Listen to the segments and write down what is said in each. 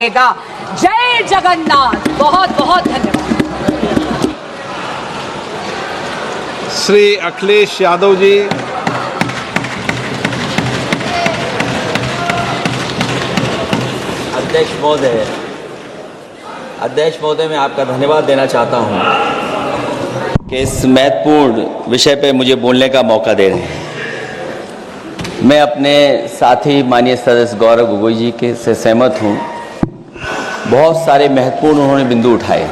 जय जगन्नाथ। बहुत बहुत धन्यवाद। श्री अखिलेश यादव जी। अध्यक्ष महोदय, मैं आपका धन्यवाद देना चाहता हूं कि इस महत्वपूर्ण विषय पे मुझे बोलने का मौका दे रहे हैं। मैं अपने साथी माननीय सदस्य गौरव गोगोई जी के से सहमत हूं। बहुत सारे महत्वपूर्ण उन्होंने बिंदु उठाए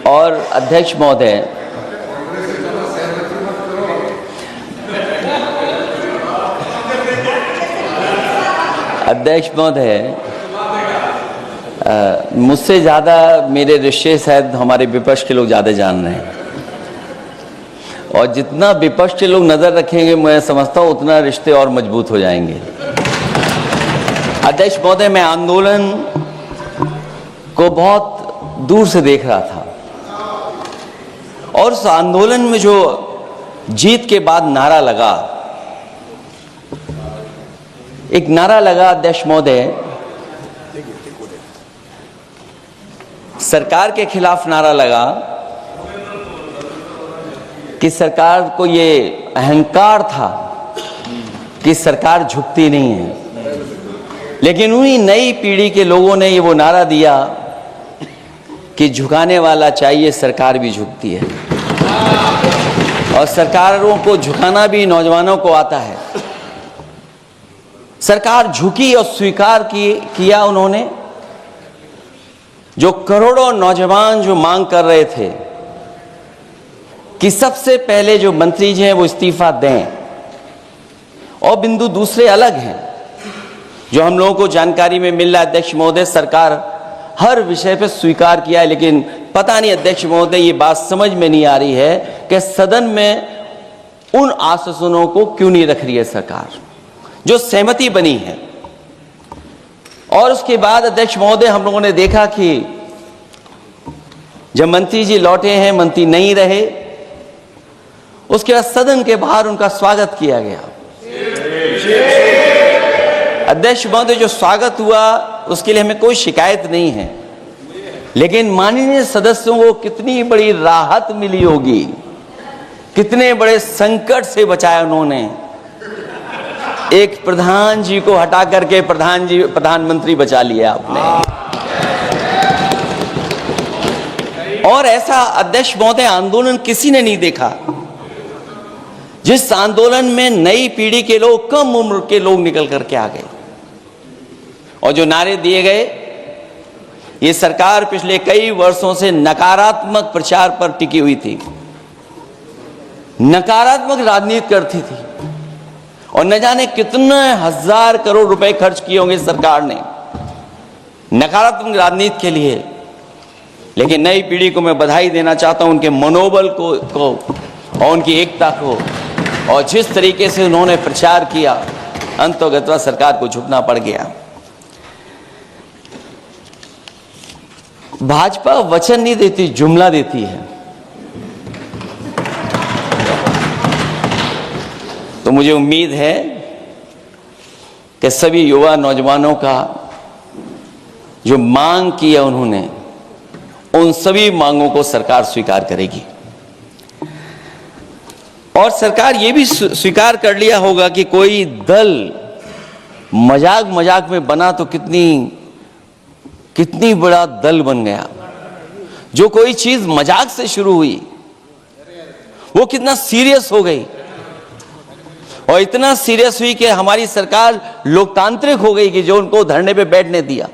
और अध्यक्ष महोदय, मुझसे ज़्यादा मेरे रिश्ते शायद हमारे विपक्ष के लोग ज़्यादा जान रहे हैं और जितना विपक्ष के लोग नज़र रखेंगे मैं समझता हूँ उतना रिश्ते और मजबूत हो जाएंगे। अध्यक्ष महोदय, मैं आंदोलन को बहुत दूर से देख रहा था और उस आंदोलन में जो जीत के बाद नारा लगा, एक नारा लगा अध्यक्ष महोदय, सरकार के खिलाफ नारा लगा कि सरकार को ये अहंकार था कि सरकार झुकती नहीं है, लेकिन उन्हीं नई पीढ़ी के लोगों ने ये वो नारा दिया कि झुकाने वाला चाहिए, सरकार भी झुकती है और सरकारों को झुकाना भी नौजवानों को आता है। सरकार झुकी और स्वीकार किया उन्होंने। जो करोड़ों नौजवान जो मांग कर रहे थे कि सबसे पहले जो मंत्री जी हैं वो इस्तीफा दें, और बिंदु दूसरे अलग हैं जो हम लोगों को जानकारी में मिल रहा है। अध्यक्ष महोदय, सरकार हर विषय पे स्वीकार किया है, लेकिन पता नहीं अध्यक्ष महोदय ये बात समझ में नहीं आ रही है कि सदन में उन आश्वासनों को क्यों नहीं रख रही है सरकार जो सहमति बनी है। और उसके बाद अध्यक्ष महोदय, हम लोगों ने देखा कि जब मंत्री जी लौटे हैं, मंत्री नहीं रहे, उसके बाद सदन के बाहर उनका स्वागत किया गया। अध्यक्ष महोदय, जो स्वागत हुआ उसके लिए हमें कोई शिकायत नहीं है, लेकिन माननीय सदस्यों को कितनी बड़ी राहत मिली होगी, कितने बड़े संकट से बचाया उन्होंने। एक प्रधान जी को हटा करके प्रधानमंत्री बचा लिया आपने। और ऐसा अध्यक्ष महोदय आंदोलन किसी ने नहीं देखा जिस आंदोलन में नई पीढ़ी के लोग, कम उम्र के लोग निकल करके आ गए और जो नारे दिए गए। ये सरकार पिछले कई वर्षों से नकारात्मक प्रचार पर टिकी हुई थी, नकारात्मक राजनीति करती थी और न जाने कितने हजार करोड़ रुपए खर्च किए होंगे सरकार ने नकारात्मक राजनीति के लिए। लेकिन नई पीढ़ी को मैं बधाई देना चाहता हूं, उनके मनोबल को और उनकी एकता को, और जिस तरीके से उन्होंने प्रचार किया, अंततः सरकार को झुकना पड़ गया। भाजपा वचन नहीं देती, जुमला देती है। तो मुझे उम्मीद है कि सभी युवा नौजवानों का जो मांग की है उन्होंने, उन सभी मांगों को सरकार स्वीकार करेगी। और सरकार ये भी स्वीकार कर लिया होगा कि कोई दल मजाक में बना तो कितनी बड़ा दल बन गया। जो कोई चीज मजाक से शुरू हुई वो कितना सीरियस हो गई, और इतना सीरियस हुई कि हमारी सरकार लोकतांत्रिक हो गई कि जो उनको धरने पे बैठने दिया।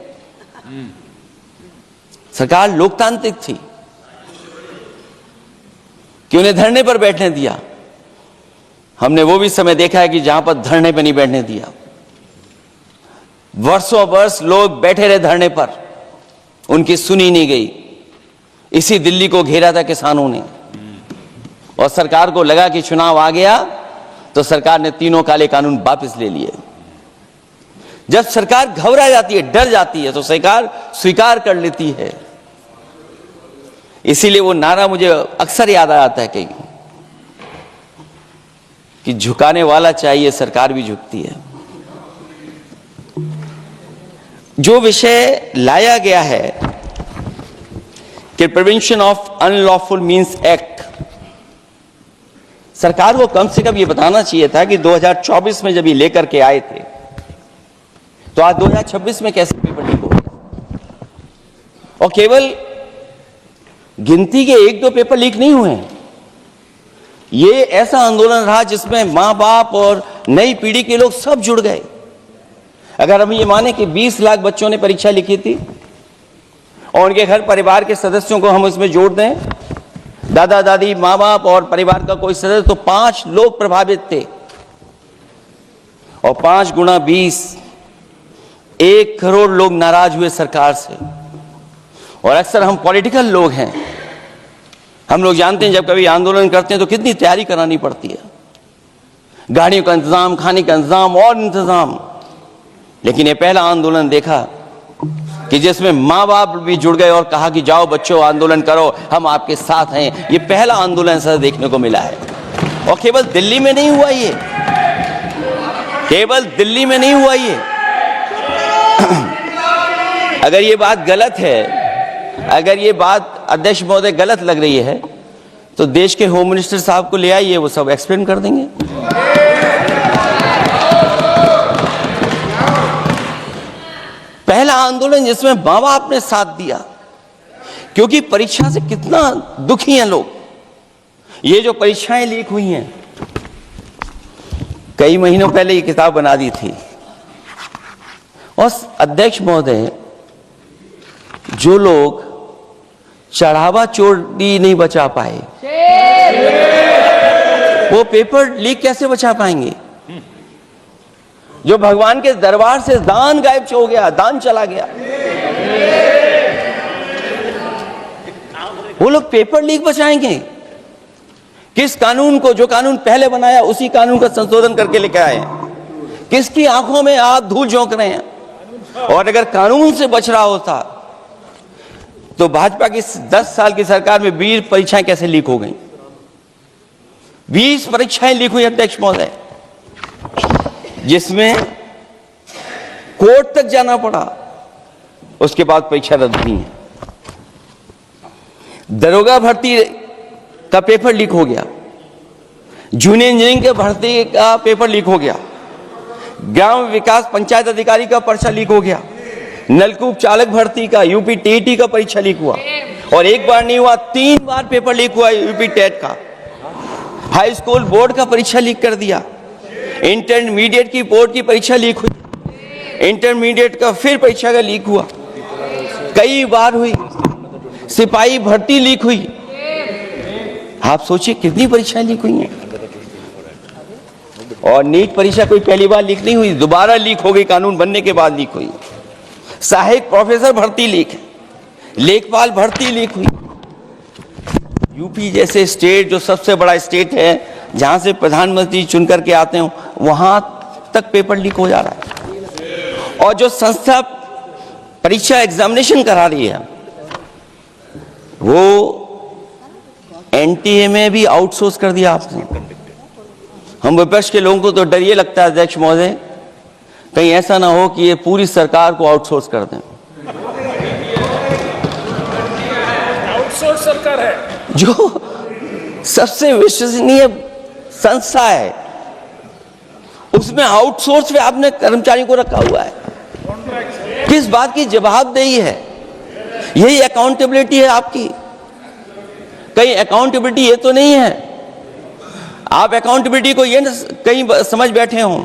सरकार लोकतांत्रिक थी कि उन्हें धरने पर बैठने दिया। हमने वो भी समय देखा है कि जहां पर धरने पर नहीं बैठने दिया, वर्षों वर्ष लोग बैठे रहे धरने पर, उनकी सुनी नहीं गई। इसी दिल्ली को घेरा था किसानों ने, और सरकार को लगा कि चुनाव आ गया तो सरकार ने तीनों काले कानून वापस ले लिए। जब सरकार घबरा जाती है, डर जाती है, तो सरकार स्वीकार कर लेती है। इसीलिए वो नारा मुझे अक्सर याद आता है कि झुकाने वाला चाहिए, सरकार भी झुकती है। जो विषय लाया गया है कि prevention of unlawful means act, सरकार को कम से कम ये बताना चाहिए था कि 2024 में जब ये लेकर के आए थे तो आज 2026 में कैसे पेपर लीक हो गया। और केवल गिनती के 1-2 पेपर लीक नहीं हुए हैं, ये ऐसा आंदोलन रहा जिसमें मां बाप और नई पीढ़ी के लोग सब जुड़ गए। अगर हम ये माने कि 20 लाख बच्चों ने परीक्षा लिखी थी और उनके घर परिवार के सदस्यों को हम इसमें जोड़ दें, दादा दादी माँ बाप और परिवार का कोई सदस्य, तो 5 लोग प्रभावित थे। और 5 गुणा 20, 1 करोड़ लोग नाराज हुए सरकार से। और अक्सर हम पॉलिटिकल लोग हैं, हम लोग जानते हैं जब कभी आंदोलन करते हैं तो कितनी तैयारी करानी पड़ती है, गाड़ियों का इंतजाम, खाने का इंतजाम और इंतजाम। लेकिन ये पहला आंदोलन देखा कि जिसमें माँ बाप भी जुड़ गए और कहा कि जाओ बच्चों आंदोलन करो, हम आपके साथ हैं। ये पहला आंदोलन ऐसा देखने को मिला है। और केवल दिल्ली में नहीं हुआ ये, केवल दिल्ली में नहीं हुआ ये। अगर ये बात गलत है, अगर ये बात अध्यक्ष महोदय गलत लग रही है तो देश के होम मिनिस्टर साहब को ले आइए, वो सब एक्सप्लेन कर देंगे। पहला आंदोलन जिसमें माँ बाप ने साथ दिया, क्योंकि परीक्षा से कितना दुखी हैं लोग। ये जो परीक्षाएं लीक हुई हैं, कई महीनों पहले ये किताब बना दी थी। और अध्यक्ष महोदय, जो लोग चढ़ावा चोरी नहीं बचा पाए, वो पेपर लीक कैसे बचा पाएंगे। जो भगवान के दरबार से दान गायब हो गया, दान चला गया, वो लोग पेपर लीक बचाएंगे। किस कानून को, जो कानून पहले बनाया उसी कानून का संशोधन करके लेकर आए। किसकी आंखों में आप धूल झोंक रहे हैं। और अगर कानून से बच रहा होता तो भाजपा की 10 साल की सरकार में 20 परीक्षाएं कैसे लीक हो गई। 20 परीक्षाएं लीक हुई अध्यक्ष महोदय, जिसमें कोर्ट तक जाना पड़ा, उसके बाद परीक्षा रद्द हुई है। दरोगा भर्ती का पेपर लीक हो गया, जूनियर इंजीनियरिंग के भर्ती का पेपर लीक हो गया, ग्राम विकास पंचायत अधिकारी का पर्चा लीक हो गया, नलकूप चालक भर्ती का, यूपी टीईटी का परीक्षा लीक हुआ। और एक बार नहीं हुआ, 3 बार पेपर लीक हुआ यूपी टेट का। हाई स्कूल बोर्ड का परीक्षा लीक कर दिया, इंटरमीडिएट की बोर्ड की परीक्षा लीक हुई, इंटरमीडिएट का फिर परीक्षा का लीक हुआ, कई बार हुई। सिपाही भर्ती लीक हुई। आप सोचिए कितनी परीक्षाएं लीक हुई हैं। और नीट परीक्षा कोई पहली बार लीक नहीं हुई, दोबारा लीक हो गई, कानून बनने के बाद लीक हुई। सहायक प्रोफेसर भर्ती लीक है, लेखपाल भर्ती लीक हुई। यूपी जैसे स्टेट, जो सबसे बड़ा स्टेट है, जहां से प्रधानमंत्री चुन करके आते हो, वहां तक पेपर लीक हो जा रहा है। और जो संस्था परीक्षा एग्जामिनेशन करा रही है, वो एनटीए में भी आउटसोर्स कर दिया आपने। हम विपक्ष के लोगों को तो डर ये लगता है अध्यक्ष महोदय, कहीं ऐसा ना हो कि ये पूरी सरकार को आउटसोर्स कर दें। आउटसोर्स सरकार है, जो सबसे विश्वसनीय संस्था है, उसमें आउटसोर्स पे आपने कर्मचारियों को रखा हुआ है। किस बात की जवाबदेही है? यही अकाउंटेबिलिटी है आपकी? कहीं अकाउंटेबिलिटी ये तो नहीं है, आप अकाउंटेबिलिटी को ये कहीं समझ बैठे हों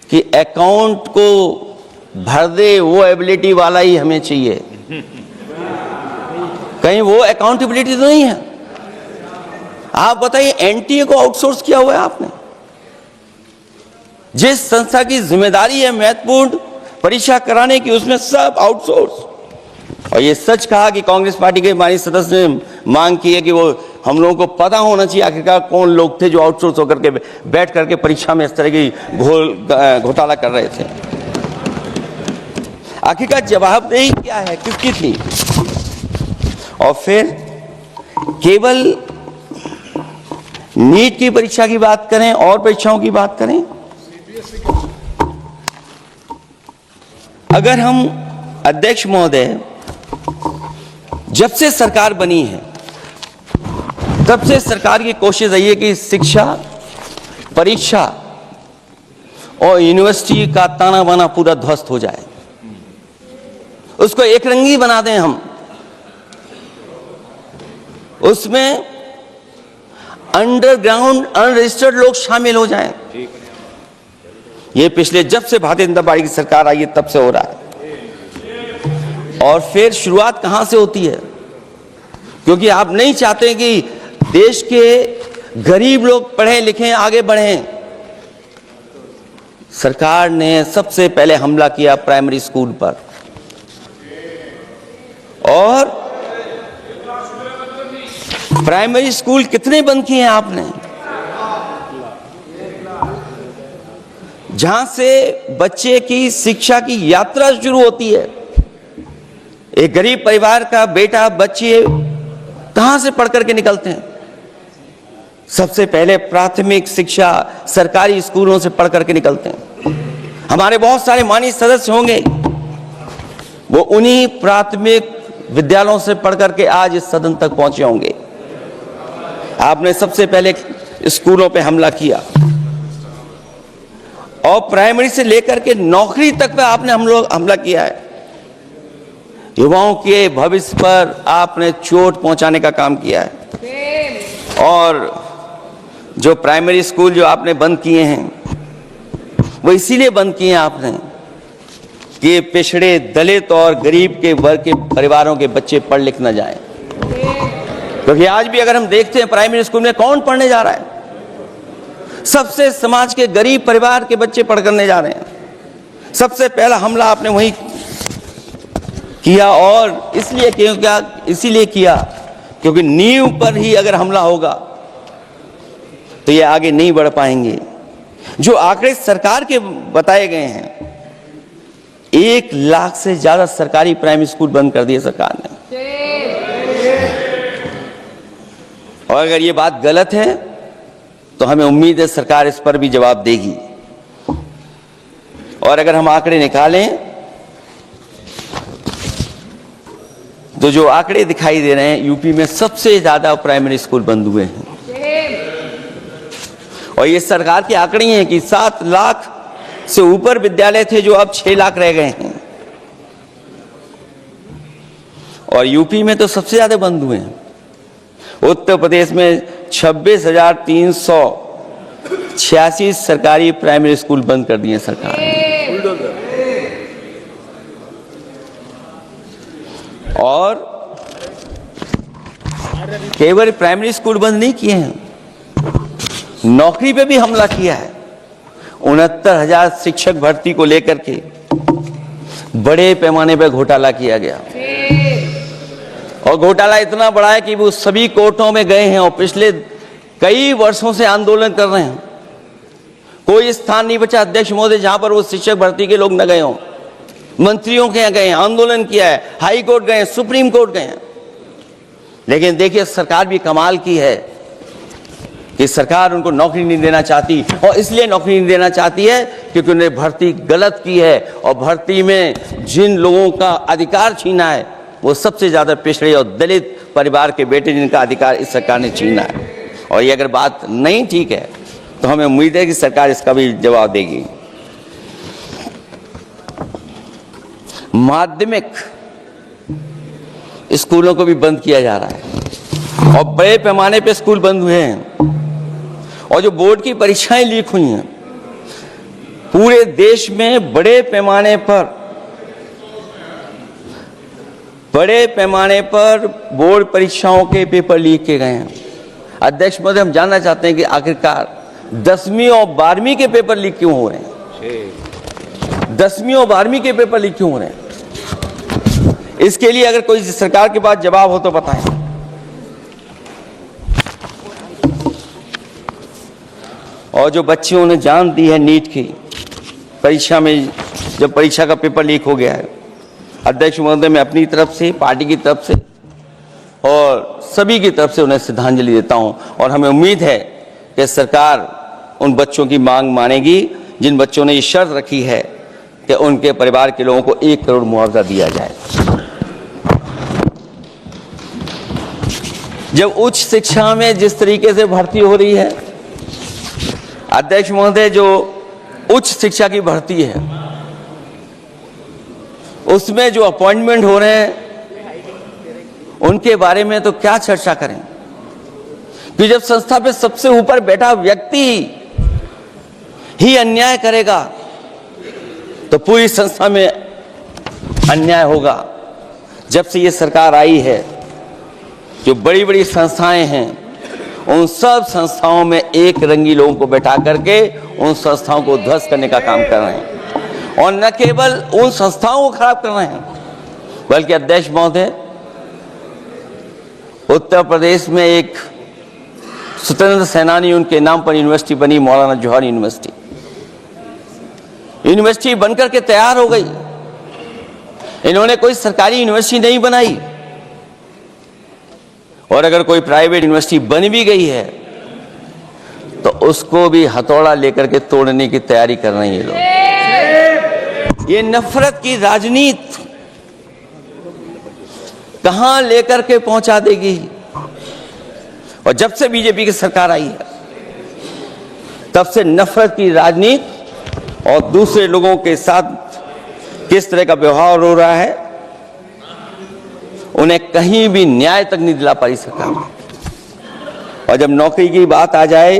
कि अकाउंट को भर दे वो एबिलिटी वाला ही हमें चाहिए। कहीं वो अकाउंटेबिलिटी तो नहीं है। आप बताइए, एनटीए को आउटसोर्स किया हुआ है आपने। जिस संस्था की जिम्मेदारी है महत्वपूर्ण परीक्षा कराने की, उसमें सब आउटसोर्स। और ये सच कहा कि कांग्रेस पार्टी के हमारे सदस्य ने मांग की है कि वो हम लोगों को पता होना चाहिए आखिरकार कौन लोग थे जो आउटसोर्स होकर के बैठ करके परीक्षा में इस तरह की घोटाला कर रहे थे। आखिरकार जवाबदेही क्या है, किसकी थी? और फिर केवल नीट की परीक्षा की बात करें और परीक्षाओं की बात करें, अगर हम अध्यक्ष महोदय, जब से सरकार बनी है तब से सरकार की कोशिश रही है कि शिक्षा, परीक्षा और यूनिवर्सिटी का ताना बाना पूरा ध्वस्त हो जाए, उसको एक रंगी बना दें हम, उसमें अंडरग्राउंड अनरजिस्टर्ड लोग शामिल हो जाएं। ये पिछले जब से भारतीय जनता पार्टी की सरकार आई है तब से हो रहा है। और फिर शुरुआत कहां से होती है? क्योंकि आप नहीं चाहते कि देश के गरीब लोग पढ़ें लिखें आगे बढ़ें। सरकार ने सबसे पहले हमला किया प्राइमरी स्कूल पर, और प्राइमरी स्कूल कितने बंद किए हैं आपने? जहां से बच्चे की शिक्षा की यात्रा शुरू होती है। एक गरीब परिवार का बेटा, बच्चे कहां से पढ़ करके निकलते हैं? सबसे पहले प्राथमिक शिक्षा सरकारी स्कूलों से पढ़ करके निकलते हैं। हमारे बहुत सारे माननीय सदस्य होंगे, वो उन्हीं प्राथमिक विद्यालयों से पढ़ करके आज इस सदन तक पहुंचे होंगे। आपने सबसे पहले स्कूलों पे हमला किया, और प्राइमरी से लेकर के नौकरी तक पे आपने हमला किया है। युवाओं के भविष्य पर आपने चोट पहुंचाने का काम किया है। और जो प्राइमरी स्कूल जो आपने बंद किए हैं, वो इसीलिए बंद किए हैं आपने कि पिछड़े, दलित और गरीब के वर्ग के परिवारों के बच्चे पढ़ लिख न जाएं। क्योंकि आज भी अगर हम देखते हैं प्राइमरी स्कूल में कौन पढ़ने जा रहा है? सबसे समाज के गरीब परिवार के बच्चे पढ़ करने जा रहे हैं। सबसे पहला हमला आपने वही किया, और इसीलिए किया क्योंकि नींव पर ही अगर हमला होगा तो ये आगे नहीं बढ़ पाएंगे। जो आंकड़े सरकार के बताए गए हैं, 1 लाख से ज्यादा सरकारी प्राइमरी स्कूल बंद कर दिए सरकार ने। और अगर ये बात गलत है तो हमें उम्मीद है सरकार इस पर भी जवाब देगी। और अगर हम आंकड़े निकालें तो जो आंकड़े दिखाई दे रहे हैं, यूपी में सबसे ज्यादा प्राइमरी स्कूल बंद हुए हैं। और ये सरकार के आंकड़े हैं कि 7 लाख से ऊपर विद्यालय थे जो अब 6 लाख रह गए हैं। और यूपी में तो सबसे ज्यादा बंद हुए हैं। उत्तर प्रदेश में 26,386 सरकारी प्राइमरी स्कूल बंद कर दिए सरकार ने। और केवल प्राइमरी स्कूल बंद नहीं किए हैं, नौकरी पे भी हमला किया है। 69,000 शिक्षक भर्ती को लेकर के बड़े पैमाने पर घोटाला किया गया, और घोटाला इतना बड़ा है कि वो सभी कोर्टों में गए हैं और पिछले कई वर्षों से आंदोलन कर रहे हैं। कोई स्थान नहीं बचा अध्यक्ष महोदय जहां पर वो शिक्षक भर्ती के लोग न गए हों। मंत्रियों के यहाँ गए हैं, आंदोलन किया है, हाई कोर्ट गए हैं, सुप्रीम कोर्ट गए हैं। लेकिन देखिए सरकार भी कमाल की है कि सरकार उनको नौकरी नहीं देना चाहती, और इसलिए नौकरी नहीं देना चाहती है क्योंकि उन्हें भर्ती गलत की है। और भर्ती में जिन लोगों का अधिकार छीना है वो सबसे ज्यादा पिछड़े और दलित परिवार के बेटे, जिनका अधिकार इस सरकार ने छीना है। और ये अगर बात नहीं ठीक है तो हमें उम्मीद है कि सरकार इसका भी जवाब देगी। माध्यमिक स्कूलों को भी बंद किया जा रहा है, और बड़े पैमाने पे स्कूल बंद हुए हैं। और जो बोर्ड की परीक्षाएं लीक हुई हैं, पूरे देश में बड़े पैमाने पर बोर्ड परीक्षाओं के पेपर लीक किए गए हैं। अध्यक्ष महोदय, हम जानना चाहते हैं कि आखिरकार 10वीं और 12वीं के पेपर लीक क्यों हो रहे हैं? 10वीं और 12वीं के पेपर लीक क्यों हो रहे हैं? इसके लिए अगर कोई सरकार के पास जवाब हो तो बताएं। और जो बच्चियों ने जान दी है नीट की परीक्षा में, जब परीक्षा का पेपर लीक हो गया है, अध्यक्ष महोदय, मैं अपनी तरफ से, पार्टी की तरफ से और सभी की तरफ से उन्हें श्रद्धांजलि देता हूं। और हमें उम्मीद है कि सरकार उन बच्चों की मांग मानेगी जिन बच्चों ने ये शर्त रखी है कि उनके परिवार के लोगों को 1 करोड़ मुआवजा दिया जाए। जब उच्च शिक्षा में जिस तरीके से भर्ती हो रही है, अध्यक्ष महोदय, जो उच्च शिक्षा की भर्ती है उसमें जो अपॉइंटमेंट हो रहे हैं उनके बारे में तो क्या चर्चा करें कि जब संस्था पे सबसे ऊपर बैठा व्यक्ति ही अन्याय करेगा तो पूरी संस्था में अन्याय होगा। जब से ये सरकार आई है, जो बड़ी बड़ी संस्थाएं हैं उन सब संस्थाओं में एक रंगी लोगों को बैठा करके उन संस्थाओं को ध्वस्त करने का काम कर रहे हैं, और न केवल उन संस्थाओं को खराब कर रहे हैं बल्कि अध्यक्ष महोदय, उत्तर प्रदेश में एक स्वतंत्र सेनानी, उनके नाम पर यूनिवर्सिटी बनी, मौलाना जौहर यूनिवर्सिटी। यूनिवर्सिटी बनकर के तैयार हो गई। इन्होंने कोई सरकारी यूनिवर्सिटी नहीं बनाई, और अगर कोई प्राइवेट यूनिवर्सिटी बन भी गई है तो उसको भी हथौड़ा लेकर के तोड़ने की तैयारी कर रहे हैं ये लोग। ये नफरत की राजनीति कहां लेकर के पहुंचा देगी। और जब से बीजेपी की सरकार आई है तब से नफरत की राजनीति और दूसरे लोगों के साथ किस तरह का व्यवहार हो रहा है, उन्हें कहीं भी न्याय तक नहीं दिला पाई सरकार। और जब नौकरी की बात आ जाए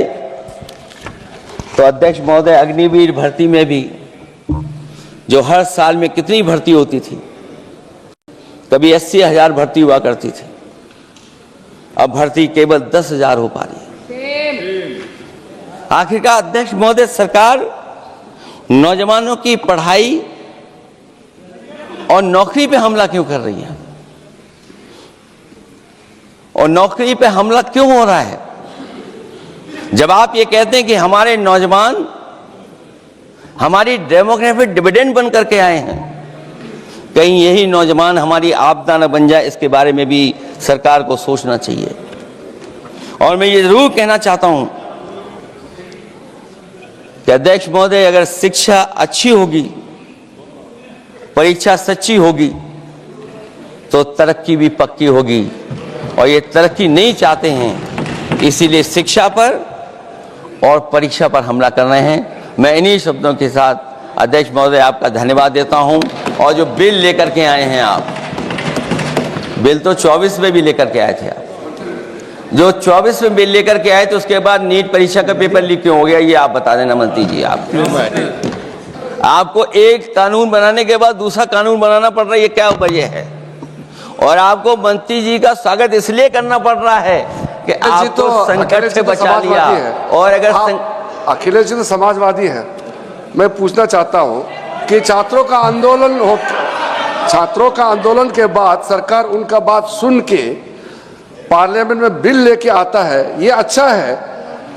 तो अध्यक्ष महोदय, अग्निवीर भर्ती में भी जो हर साल में कितनी भर्ती होती थी, कभी 80,000 भर्ती हुआ करती थी, अब भर्ती केवल 10,000 हो पा रही है। आखिरकार अध्यक्ष महोदय, सरकार नौजवानों की पढ़ाई और नौकरी पे हमला क्यों कर रही है, और नौकरी पे हमला क्यों हो रहा है? जब आप ये कहते हैं कि हमारे नौजवान हमारी डेमोग्राफिक डिविडेंड बन करके आए हैं, कहीं यही नौजवान हमारी आपदा न बन जाए, इसके बारे में भी सरकार को सोचना चाहिए। और मैं ये जरूर कहना चाहता हूं कि अध्यक्ष महोदय, अगर शिक्षा अच्छी होगी, परीक्षा सच्ची होगी, तो तरक्की भी पक्की होगी। और ये तरक्की नहीं चाहते हैं, इसीलिए शिक्षा पर और परीक्षा पर हमला कर रहे हैं। मैं इन्हीं शब्दों के साथ अध्यक्ष महोदय आपका धन्यवाद देता हूं। और जो बिल लेकर के आए हैं आप, बिल तो 24 में भी लेकर के आए थे आप, जो 24 में बिल लेकर के आए थे, उसके बाद नीट परीक्षा का पेपर लीक क्यों हो गया, ये आप बता देना मंत्री जी। आपको एक कानून बनाने के बाद दूसरा कानून बनाना पड़ रहा है, ये क्या वजह है? और आपको मंत्री जी का स्वागत इसलिए करना पड़ रहा है कि आपको संकट से बचा लिया। और अगर अखिलेश जी तो समाजवादी है। मैं पूछना चाहता हूं कि छात्रों का आंदोलन के बाद सरकार उनका बात सुन के पार्लियामेंट में बिल लेके आता है, ये अच्छा है,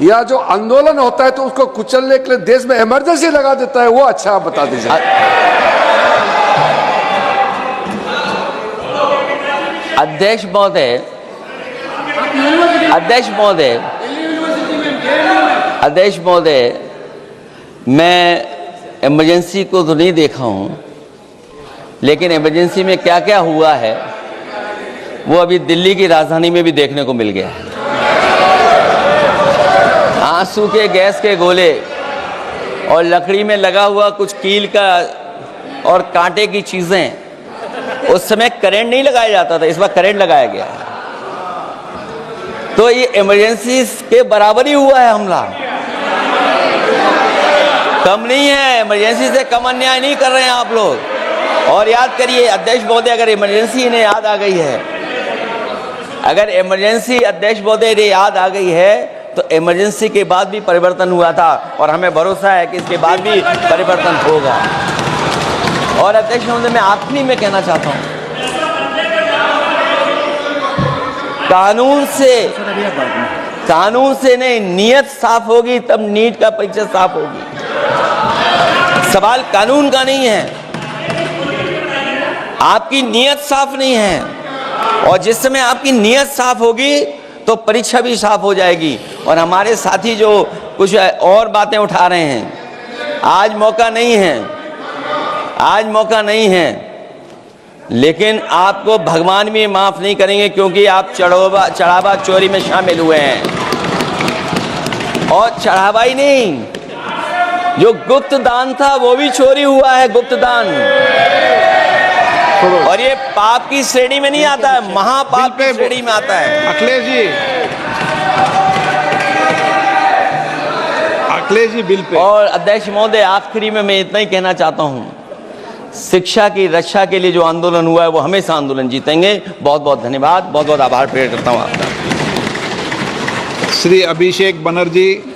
या जो आंदोलन होता है तो उसको कुचलने के लिए देश में इमरजेंसी लगा देता है, वो अच्छा? आप बता दीजिए। अध्यक्ष महोदय, मैं इमरजेंसी को तो नहीं देखा हूं, लेकिन इमरजेंसी में क्या क्या हुआ है वो अभी दिल्ली की राजधानी में भी देखने को मिल गया है। आंसू के गैस के गोले और लकड़ी में लगा हुआ कुछ कील का और कांटे की चीजें, उस समय करंट नहीं लगाया जाता था, इस बार करंट लगाया गया है। तो ये इमरजेंसी के बराबर ही हुआ है हमला, कम नहीं है। इमरजेंसी से कम अन्याय नहीं कर रहे हैं आप लोग। और याद करिए अध्यक्ष महोदय, अगर इमरजेंसी इन्हें याद आ गई है, अगर इमरजेंसी अध्यक्ष महोदय इन्हें याद आ गई है, तो इमरजेंसी के बाद भी परिवर्तन हुआ था, और हमें भरोसा है कि इसके बाद भी परिवर्तन होगा। और अध्यक्ष महोदय, मैं आखिरी में कहना चाहता हूं, कानून से नहीं, नियत साफ होगी तब नीट का परीक्षा साफ होगी। सवाल कानून का नहीं है, आपकी नियत साफ नहीं है। और जिस समय आपकी नियत साफ होगी तो परीक्षा भी साफ हो जाएगी। और हमारे साथी जो कुछ और बातें उठा रहे हैं, आज मौका नहीं है आज मौका नहीं है, लेकिन आपको भगवान भी माफ नहीं करेंगे क्योंकि आप चढ़ावा चोरी में शामिल हुए हैं। और चढ़ावा ही नहीं, जो गुप्त दान था वो भी चोरी हुआ है, गुप्त दान। और ये पाप की श्रेणी में नहीं आता है, महापाप की श्रेणी में आता है। Akhilesh ji bill pay. और अध्यक्ष महोदय, आखिरी में मैं इतना ही कहना चाहता हूं, शिक्षा की रक्षा के लिए जो आंदोलन हुआ है वो हमेशा आंदोलन जीतेंगे। बहुत बहुत धन्यवाद, बहुत बहुत आभार प्रकट करता हूं आपका। श्री अभिषेक बनर्जी।